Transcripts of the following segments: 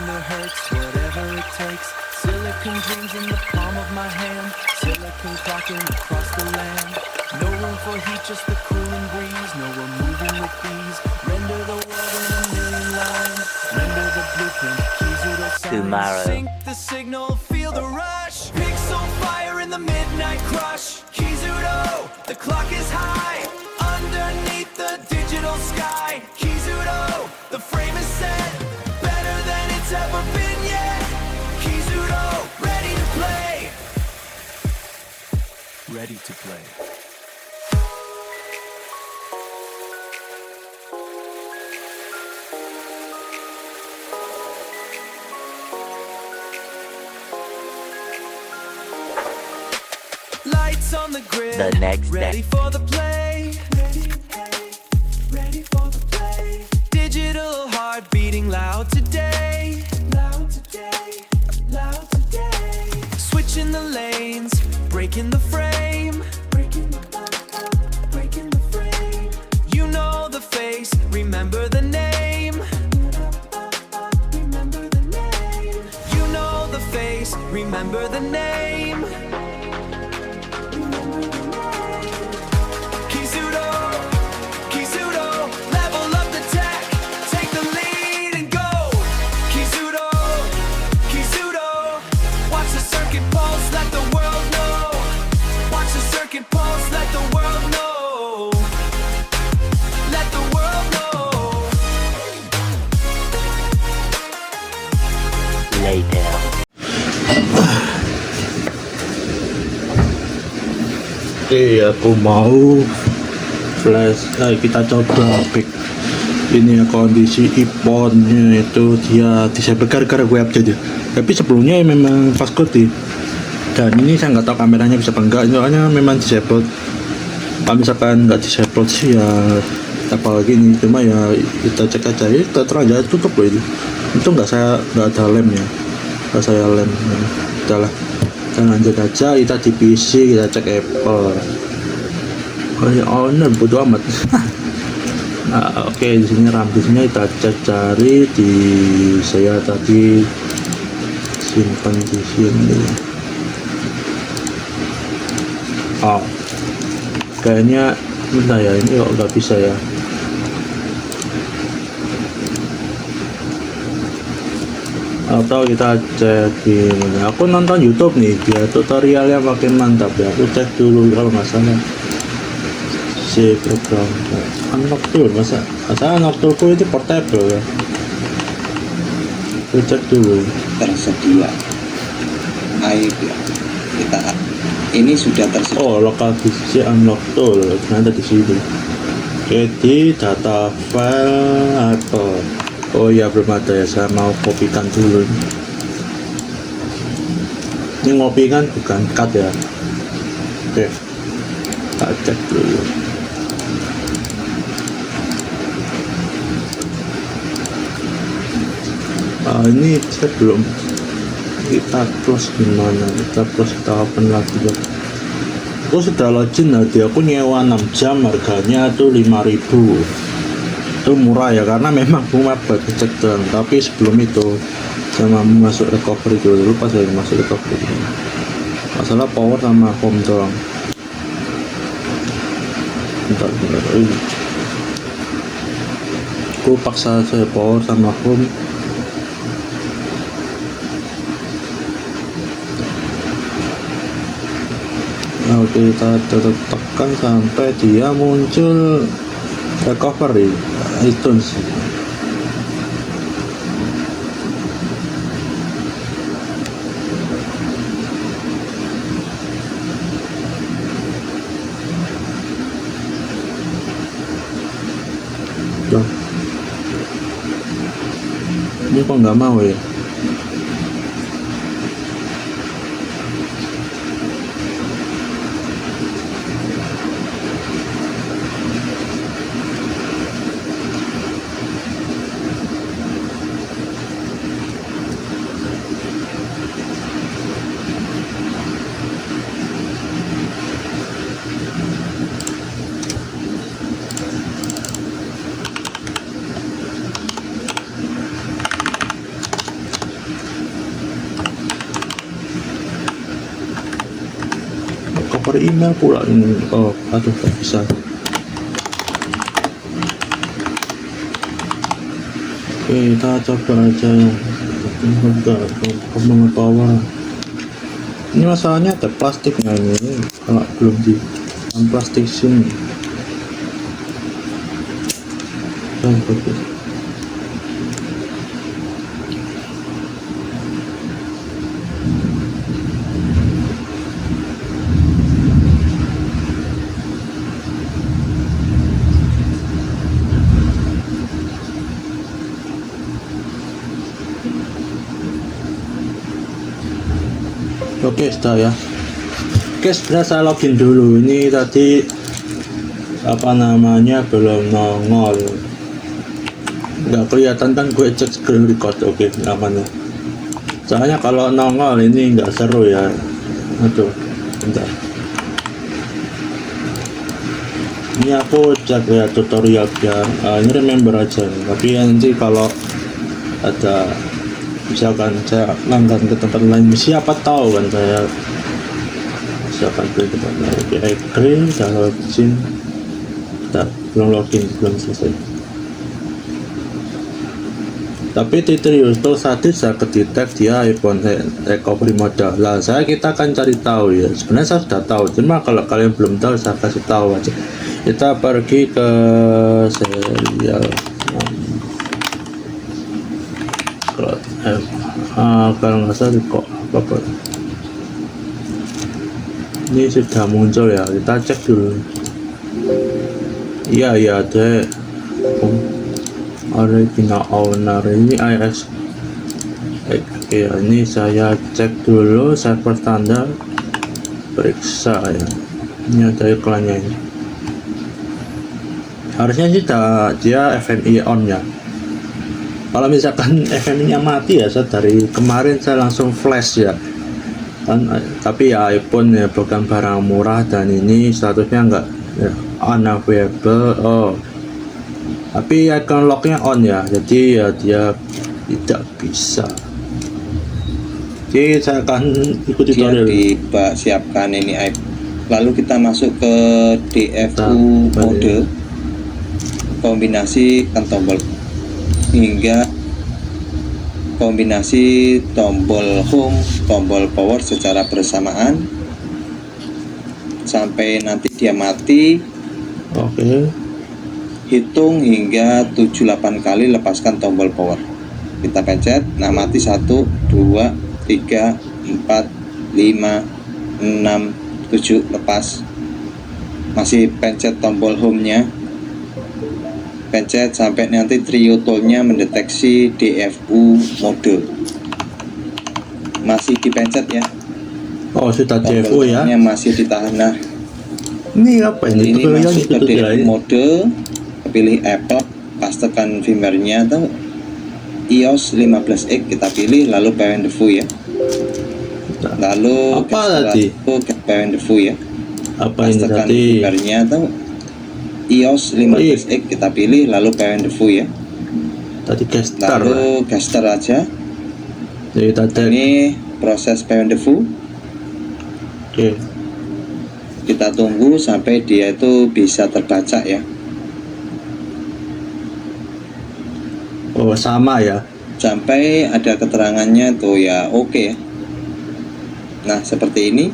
that hurts, whatever it takes. Silicon dreams in the palm of my hand. Silicon clocking across the land. No room for heat, just the cooling breeze. No, we're moving with ease. Render the world in a million lines. Render the blueprint, Kizudo signs. Tomorrow. Sync the signal, feel the rush. Pixel fire in the midnight crush. Kizudo, the clock is high. Underneath the digital sky. Kizudo, the frame is set. Better than it's ever been yet. Kizudo, ready to play. Ready to play. Lights on the grid. The next ready day. for the play. Ready for the play. Digital heart beating loud today. Loud today. Loud today. Switching the lanes, breaking the frame. Breaking the frame. You know the face, remember the name. Remember the name. You know the face, remember the name. Kizudo, Kizudo, level up the tech, take the lead and go. Kizudo, Kizudo, watch the circuit pulse, let the world know. Watch the circuit pulse, let the world know. Let the world know. Later. Aku mau flash, kita coba back ini ya, kondisi iPhone-nya itu dia disable gara-gara gue update ya. Tapi sebelumnya memang fast code dan ini saya nggak tahu kameranya bisa apa enggak, soalnya memang disable. Kalau misalkan nggak disable sih ya apalagi ini, cuma ya kita cek aja ya, kita terang aja tutup loh itu nggak ada lem ya, nggak saya lem ya. Udah lah, kita lanjut aja, kita di PC kita cek Apple. Oh ya owner bodo amat. Nah, oke, di sini rambutnya kita cari di saya tadi simpan di sini. Oh, kayaknya bentar ya, ini kok nggak bisa ya. Atau kita cek ini, aku nonton YouTube nih, dia tutorialnya makin mantap ya. Aku cek dulu kalau nggak salah si program unlock tool, masa unlock toolku itu portable ya. Aku cek dulu. Tersedia aib ya, kita ini sudah tersedia. Oh, lokal disk unlock tool ternyata di sini. Oke, di data file Apple. Oh ya, belum ada ya, saya mau kopikan dulu. Ini ngopi kan bukan cut ya. Oke, kita cek dulu. Ini saya belum, kita close gimana, kita close, kita open lagi ya. Aku sudah login tadi, aku nyewa 6 jam, harganya tuh 5.000. Itu murah ya, karena memang cuma buat cek doang. Tapi sebelum itu saya mau masuk recovery dulu, lupa saya masuk recovery. Masalah power sama home doang. Bentar. Aku paksa saya power sama home. Nah, kita tekan sampai dia muncul recovery iTunes. Tuh. Ini kok nggak mau ya? cover email pula ini. Oh aduh tak bisa. Oke, kita coba aja yang kemana power. Ini masalahnya ada plastiknya ini, kalau belum di plastik sini. Bagus. Oke, sudah ya. Oke, sebenarnya saya login dulu. Ini tadi apa namanya belum nongol. Nggak kelihatan kan gue cek screen record. Oke, aman ya. Soalnya kalau nongol ini nggak seru ya. Aduh, bentar. Ini aku cek ya tutorialnya. Ini remember aja. Tapi nanti kalau ada misalkan saya langgan ke tempat lain, siapa tahu kan saya misalkan ke tempat lain. Oke, agree, saya login. Belum login, belum selesai. Tapi serius tuh tadi saya kedetek dia iPhone recovery mode lah. Kita akan cari tahu ya. Sebenarnya saya sudah tahu, cuma kalau kalian belum tahu saya kasih tahu aja. Kita pergi ke serial kalau nggak salah kok apa ini sudah muncul ya, kita cek dulu. Iya ada original owner ini IS. Oke, ini saya cek dulu server standar, periksa ya. Ini ada iklannya ini. Harusnya sih dia FMI on ya. Kalau misalkan FMI-nya mati ya, saya dari kemarin saya langsung flash ya kan. Tapi ya iPhone ya bukan barang murah, dan ini statusnya enggak ya, unavailable. Oh, tapi icon locknya on ya, jadi ya dia tidak bisa. Jadi saya akan ikuti tutorial. Siapkan ini lalu kita masuk ke DFU mode, kombinasi kan tombol hingga kombinasi tombol home, tombol power secara bersamaan sampai nanti dia mati. Oke. Hitung hingga 7-8 kali, lepaskan tombol power. Kita pencet, nah mati 1, 2, 3, 4, 5, 6, 7, lepas. Masih pencet tombol home nya, pencet sampai nanti trio toolnya mendeteksi DFU mode. Masih dipencet ya. Oh sudah DFU ya. Masih ditahan. Nah ini apa ini? Ini masuk ke DFU mode, pilih Apple, pastekan firmware-nya atau iOS 15X kita pilih, lalu parent default ya. Lalu apa tadi? Parent default ya. Apa ini pastekan tadi? firmware-nya atau iOS 15X kita pilih, lalu parent default ya. Tadi gestar. Lalu gestar aja. Jadi tadi ini proses parent default. Oke. Kita tunggu sampai dia itu bisa terbaca ya. Oh sama ya. Sampai ada keterangannya tuh ya, oke. Nah seperti ini.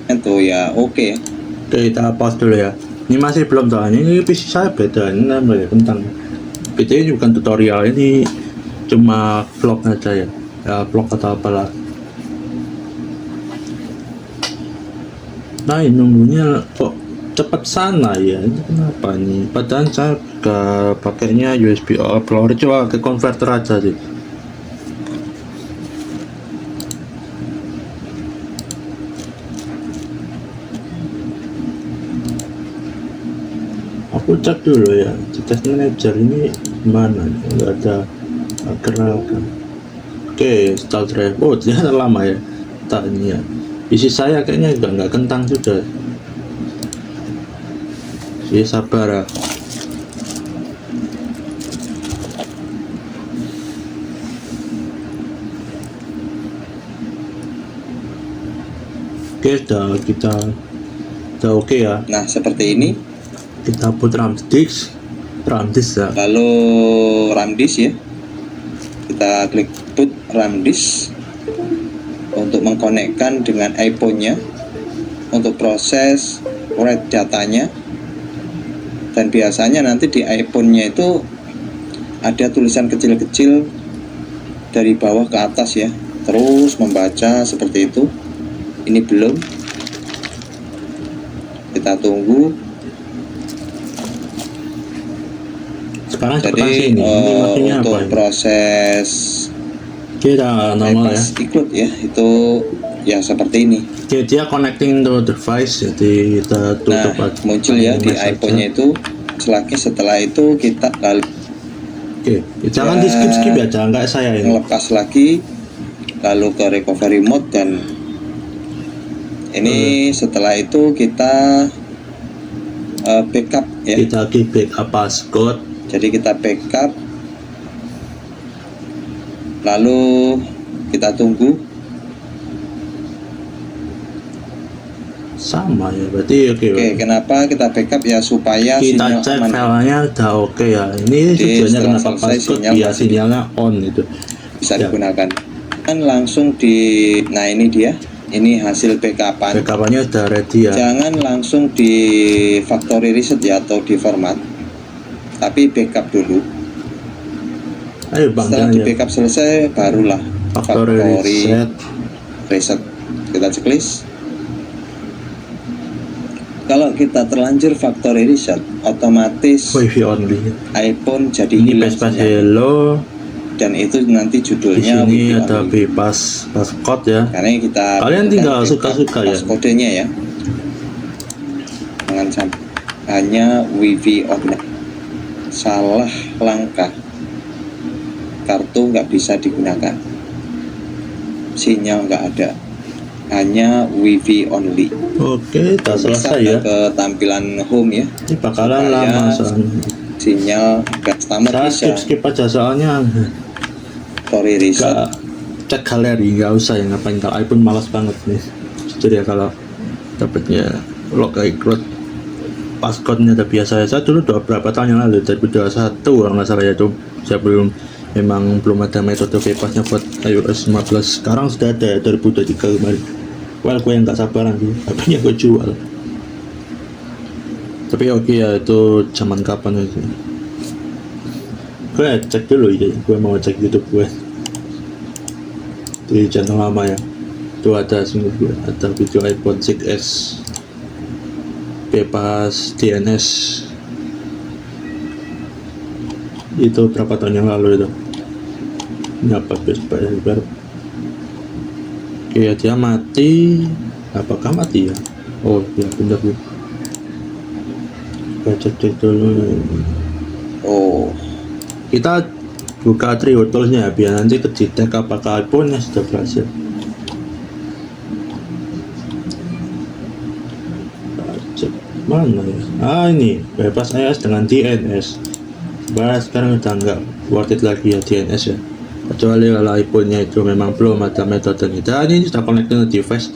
Itu ya oke. Oke, kita pause dulu ya. Ini masih belum tahu. Ini PC saya beda. Ini namanya tentang. Beda ini bukan tutorial. Ini cuma vlog aja ya. Ya vlog atau apalah. Nah ini nunggunya kok cepat sana ya. Ini kenapa nih? Padahal saya pakainya USB overloader. Coba ke converter aja sih. Aku cek dulu ya, di test manager ini mana? Nggak ada gerakan. Oke, install drive. Oh ternyata lama ya. Tak ini ya. Isi saya kayaknya juga nggak kentang sudah. Jadi sabar ya. Oke, kita udah oke ya. Nah seperti ini. Kita put RAM disk ya. Lalu RAM disk ya, kita klik put RAM disk untuk mengkonekkan dengan iPhone-nya untuk proses write datanya. Dan biasanya nanti di iPhone-nya itu ada tulisan kecil-kecil dari bawah ke atas ya, terus membaca seperti itu. Ini belum, kita tunggu. Sekarang Jadi tekan sini. Ini maksudnya untuk apa ini? proses Kita normal ya. bypass ikut ya, itu ya seperti ini. Oke, dia connecting to device, jadi kita tutup Nah aja. muncul ya di Saja. iPhone-nya itu. Setelah itu kita lalu Oke, jangan Ya. di skip ya, jangan kayak saya ini. lepas lagi, lalu ke recovery mode, dan ini setelah itu kita backup ya. Kita keep backup passcode. Jadi kita backup, lalu kita tunggu. Sama ya, berarti oke. Oke, kenapa kita backup ya? Supaya Kita sinyal cek aman. filenya udah oke ya. Ini Jadi tujuannya setelah kenapa selesai, passcode sinyal biar masih sinyalnya on itu. Bisa Ya. digunakan. Kan langsung di, nah ini dia, ini hasil backupan. Backupannya udah ready ya. Jangan langsung di factory reset ya, atau di format, tapi backup dulu. Ayo bang, Setelah jangan di ya. backup selesai, barulah Factory reset. reset. Kita checklist. Kalau kita terlanjur factory reset, otomatis Wi-Fi only. iPhone jadi Ini hilang pas sinyal. hello. Dan itu nanti Di judulnya sini Wi-Fi ada only. passcode ya. Karena kita Kalian tinggal bukan suka-suka ya. kodenya ya. Jangan sampai hanya Wi-Fi only. Salah langkah, kartu nggak bisa digunakan, sinyal nggak ada, hanya Wi-Fi only. Oke, udah selesai Bisa ya. ke tampilan home ya, Ini bakalan supaya lama soalnya. sinyal nggak tamat. Saya Bisa skip aja soalnya factory reset. nggak cek galeri, nggak usah ya, ngapain, kalau iPhone malas banget nih. Jujur ya, kalau dapatnya log iCloud passcode-nya udah biasa ya. Saya dulu udah berapa tahun yang lalu, 2021 kalau nggak salah ya, itu saya belum ada metode bebasnya buat iOS 15. Sekarang sudah ada ya, 2023 kemarin. Well, gue yang nggak sabaran sih, HP-nya gue jual. Tapi oke ya, itu zaman kapan itu. Gue cek dulu ya, gue mau cek YouTube gue di channel lama ya. Itu ada video iPhone 6s bebas DNS. Itu berapa tahun yang lalu itu. Ini apa baru. Oke, dia mati. Apakah mati ya? Oh ya, benar ya. Kita cek dulu. Oh, Kita buka trio toolsnya biar nanti kedetek apakah iPhone-nya sudah berhasil. Cek mana ya? Ini bebas iOS dengan DNS. Sekarang udah nggak worth it lagi ya DNS ya, kecuali kalau iPhone-nya itu memang belum ada metodenya. Dan ini sudah connected ke device,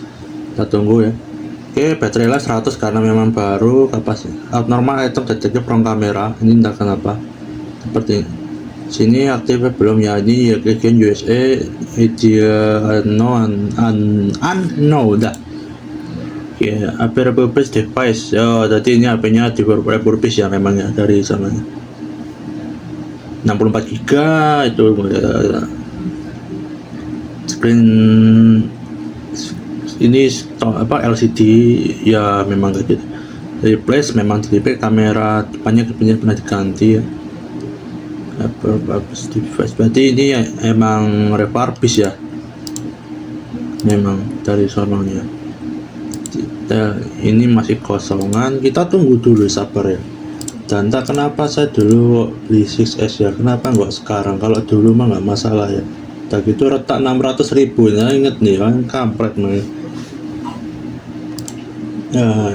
kita tunggu ya. Oke, baterai life 100 karena memang baru. Kapasitas abnormal item detektif from kamera, ini entah kenapa seperti ini. Sini aktifnya belum ya, ini ya kalian USA dia udah ya, HP repurpose device ya. Tadi ini HP-nya di repurpose ya, memang ya, dari sana 64 GB itu screen ini LCD ya, memang kayak gitu. Replace memang di kamera depannya pernah diganti ya. Repurpose device berarti ini ya, emang repurpose ya, memang dari sononya. Ini masih kosongan, kita tunggu dulu, sabar ya. Dan tak kenapa saya dulu beli 6S ya, kenapa nggak sekarang? Kalau dulu mah nggak masalah ya. Tak gitu retak 600.000 ya, inget nih kan, kampret nih ya.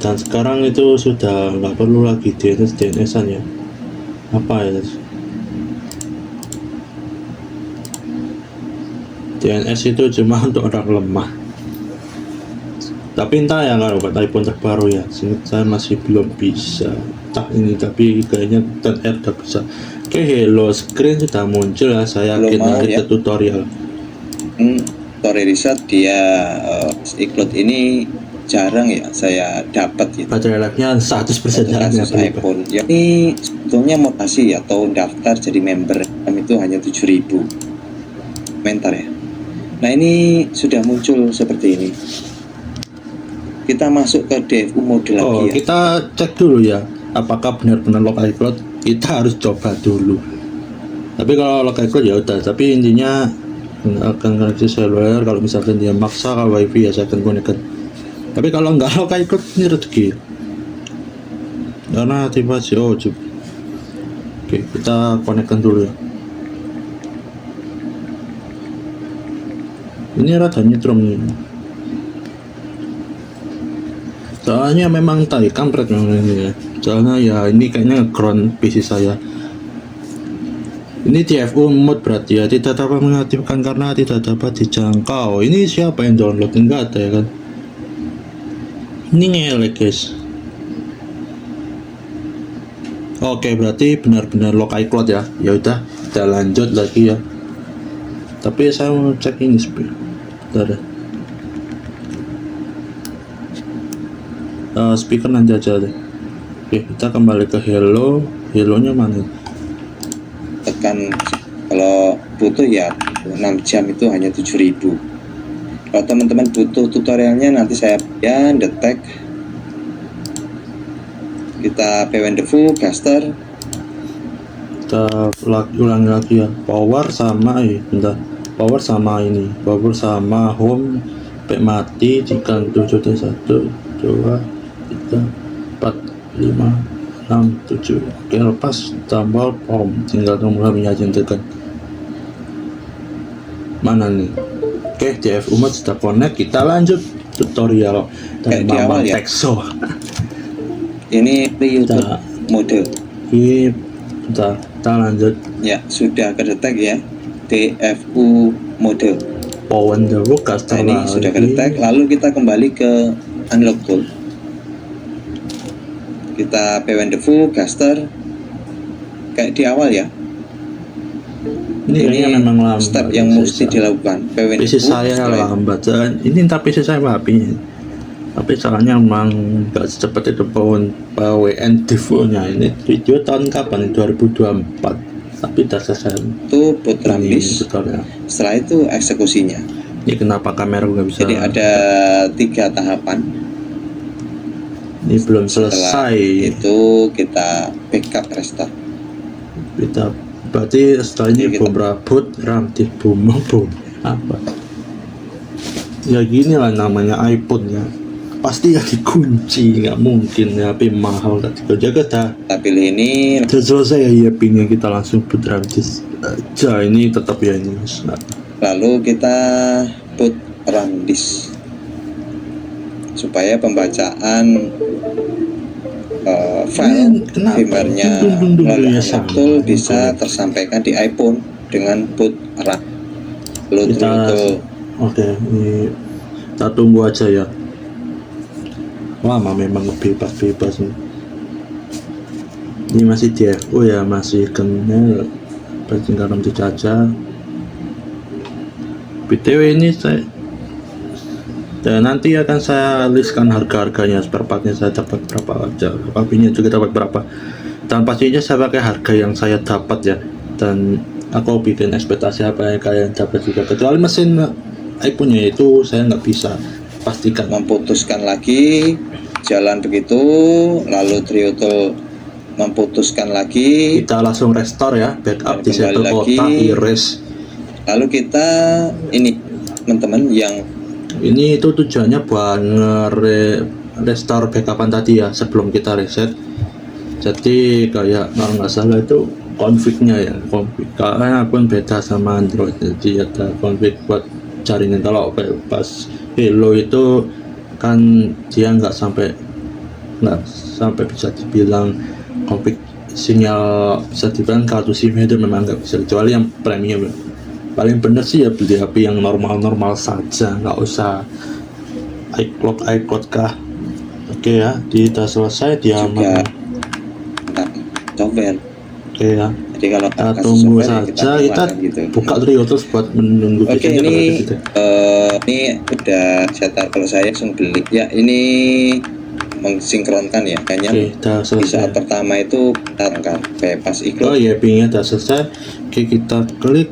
Dan sekarang itu sudah nggak perlu lagi DNS-an ya. Apa ya, DNS itu cuma untuk orang lemah. Tapi entah ya kalau buat iPhone terbaru ya, saya masih belum bisa. Entah ini tapi kayaknya 10R udah bisa. Oke, hello screen sudah muncul ya. Saya Belum yakin mau nanti ya. ke tutorial. Story Reset dia iCloud ini jarang ya saya dapat gitu. Baterai life-nya 100% Untuk jalannya kasus iPhone ya, ini sebetulnya mutasi atau daftar jadi member itu hanya 7.000 komentar ya. Nah ini sudah muncul seperti ini. Kita masuk ke DFU mode Oh, lagi ya. kita cek dulu ya, apakah benar-benar lock iCloud. Kita harus coba dulu. Tapi kalau lock iCloud ya udah. Tapi intinya akan koneksi seluler. Kalau misalkan dia maksa kalau wifi ya saya akan konekkan. Tapi kalau nggak lock iCloud ini rezeki. Karena aktivasi coba. Oke, kita konekkan dulu ya. Ini rada nyetrum nih. Soalnya memang tadi kampret memang ini ya. Soalnya ya ini kayaknya ground PC saya. Ini DFU mode berarti ya, tidak dapat mengaktifkan karena tidak dapat dijangkau. Ini siapa yang download? Enggak ada ya kan? Ini ngelek guys. Oke, berarti benar-benar lock iCloud ya. Ya udah, kita lanjut lagi ya. Tapi saya mau cek ini bentar ya. Speaker nanti aja deh. Oke, kita kembali ke hello. Hello-nya mana? Tekan kalau butuh ya 6 jam itu hanya 7.000. Kalau teman-teman butuh tutorialnya nanti saya detek. Kita PWNDFU caster. Kita ulangi lagi ya. Power sama bentar. Power sama ini. Power sama home. Sampai mati jika 7 1 2 3 4 5 6 7. Oke, lepas tombol home, tinggal tombol home aja tekan. Mana nih? Oke, DF Umat sudah connect. Kita lanjut tutorial dan Kayak di awal ya. Texo. Ini YouTube mode. Kita lanjut Ya, sudah kedetek ya. DFU mode. Power the caster Nah, ini sudah kedetek. Lalu kita kembali ke unlock tool. Kita PWNDFU caster kayak di awal ya. Ini kayaknya memang lambat. Step yang mesti dilakukan. PC saya lambat. Ini tapi PC saya apinya. Tapi soalnya memang gak secepat itu PWNDFU-nya. Ini video tahun kapan? 2024. Tapi udah selesai. Itu boot rambis. tutorial. Setelah itu eksekusinya. Ini kenapa kamera nggak bisa? Jadi ada 3 tahapan. Ini belum Setelah selesai. itu kita backup restart. Kita berarti setelah ini Jadi bom rabut, RAM di bom apa? Ya gini lah namanya iPhone ya. Pasti ya dikunci, nggak mungkin ya, tapi mahal kan. Jaga dah. Kita pilih ini. Sudah selesai ya pingnya, kita langsung boot RAM disk aja. Ini tetap ya ini mas. Lalu kita boot RAM disk supaya pembacaan file Kenapa? firmware-nya Tunggu, melalui ya, unlock sama. tool bisa tersampaikan di iPhone dengan boot RAM. Lalu Kita itu oke, ini kita tunggu aja ya. Lama memang bebas nih. Ini masih DFU ya, masih kenal pertinggalan dijajah. BTW ini saya dan nanti akan saya listkan harga-harganya, spare partnya saya dapat berapa aja, apinya juga dapat berapa, dan pastinya saya pakai harga yang saya dapat ya, dan aku bikin ekspektasi apa yang kalian dapat juga, kecuali mesin iPhone-nya itu saya nggak bisa pastikan. memutuskan lagi jalan begitu, lalu Trioto memutuskan lagi, Kita langsung restore ya, backup, Dan disable kembali kota, lagi. erase. lalu kita ini teman-teman yang Ini itu tujuannya buat restore backupan tadi ya, sebelum kita reset. Jadi kayak kalau nggak salah itu config-nya ya, config karena akun beda sama Android, jadi ada config buat jaringan. Kalau pas Hello itu kan dia nggak sampai bisa dibilang config sinyal, bisa dibilang kartu SIM itu memang nggak bisa, kecuali yang premium. Paling bener sih ya beli HP yang normal-normal saja, nggak usah iCloud kah. Oke ya, kita selesai dia juga tentang software. Oke ya, Jadi kalau kita kasih tunggu software, ya saja, kita keluarkan gitu. buka Trio terus buat menunggu. Oke, Biasanya kalau ini gitu. ini udah setup. Kalau saya langsung beli ya, ini mensinkronkan ya, hanya Oke, udah di saat selesai. pertama itu taruhkan bypass Oh iklan. ya, pingnya udah selesai. Oke, kita klik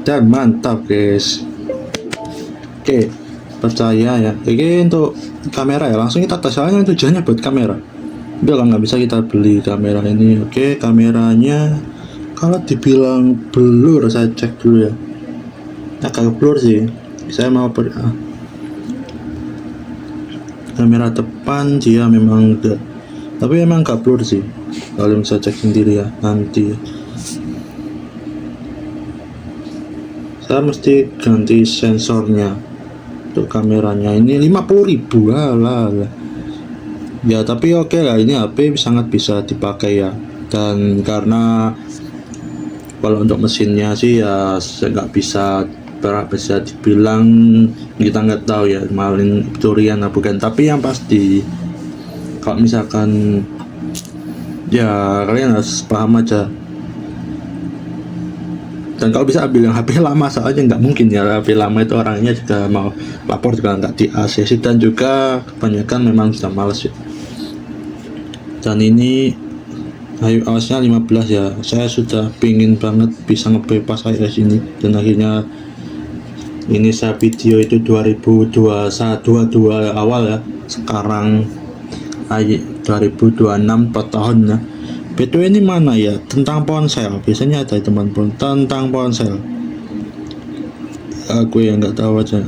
dan mantap guys. Oke, percaya ya. Ini untuk kamera ya, langsung kita tes soalnya tujuannya buat kamera. Udah nggak bisa kita beli kamera ini. Oke, kameranya kalau dibilang blur, saya cek dulu ya. Agak blur sih. Saya mau kamera depan dia memang udah, tapi emang gak blur sih. Kalian bisa cek sendiri ya nanti. Saya mesti ganti sensornya untuk kameranya. Ini 50.000 lah. Ya tapi oke lah, ini HP sangat bisa dipakai ya. Dan karena kalau untuk mesinnya sih ya nggak bisa dibilang, kita nggak tahu ya malin curian atau bukan. Tapi yang pasti kalau misalkan ya kalian harus paham aja. Dan kalau bisa ambil yang HP lama, soalnya nggak mungkin ya HP lama itu orangnya juga mau lapor juga nggak di ACC, dan juga kebanyakan memang sudah males ya. Dan ini iOS-nya 15 ya. Saya sudah pingin banget bisa ngebebas iOS ini, dan akhirnya ini saya video itu 2022 awal ya. Sekarang 2026 4 tahun ya. BTW ini mana ya, tentang ponsel. Biasanya ada teman-teman tentang ponsel. Aku yang nggak tahu aja.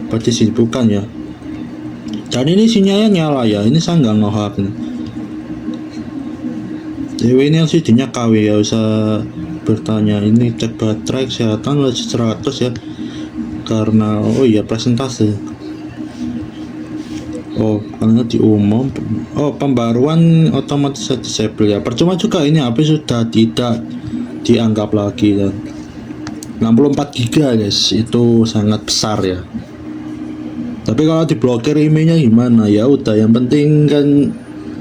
Berarti sih bukan ya. Dan ini sinyalnya nyala ya. Ini saya nggak ngohak nih. Dewi ini LCD-nya KW ya, usah bertanya. Ini cek baterai kesehatan lagi 100 ya. Karena oh iya presentasi. Oh, karena di umum. Oh, pembaruan otomatis disable ya. Percuma juga ini HP sudah tidak dianggap lagi dan 64 GB guys, itu sangat besar ya. Tapi kalau diblokir emailnya gimana ya? Udah, yang penting kan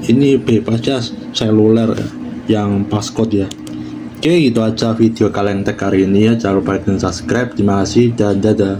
ini bebasnya seluler ya, yang passcode ya. Oke, gitu aja video kalian tag hari ini ya. Jangan lupa like dan subscribe. Terima kasih dan dadah.